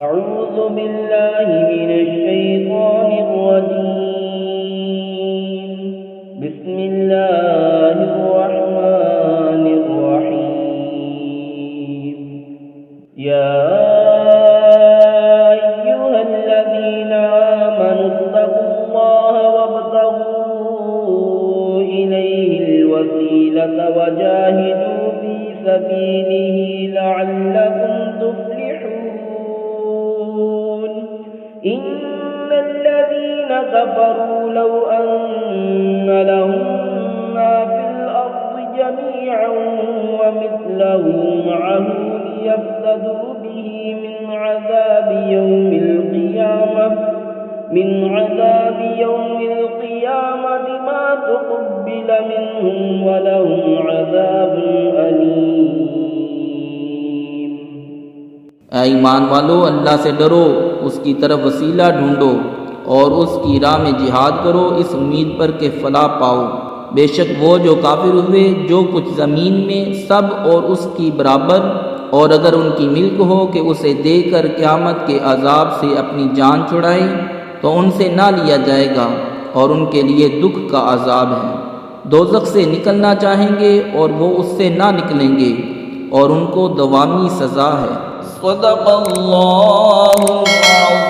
أعوذ بالله من الشيطان الرجيم. بسم الله الرحمن الرحيم. يا أيها الذين آمنوا اتقوا الله وابتغوا إليه الوسيلة وجاهدوا في سبيله لعلكم تفلحون. إن الذين كفروا لو أن لهم ما في الأرض جميعا ومثله معه ليفتدوا به من عذاب يوم القيامة ما تقبل منهم ولهم عذاب أليم. ऐ ईमान वालो, अल्लाह से डरो, उसकी तरफ वसीला ढूंढो और उसकी राह में जिहाद करो इस उम्मीद पर कि फलाह पाओ। बेशक वो जो काफिर हुए जो कुछ ज़मीन में सब और उसकी बराबर, और अगर उनकी मिल्क हो कि उसे देकर क़यामत के अजाब से अपनी जान छुड़ाए तो उनसे ना लिया जाएगा और उनके लिए दुख का अजाब है। दोज़ख से निकलना चाहेंगे और वो उससे ना निकलेंगे और उनको दवामी सज़ा है। सदक़ल्लाहुल अज़ीम।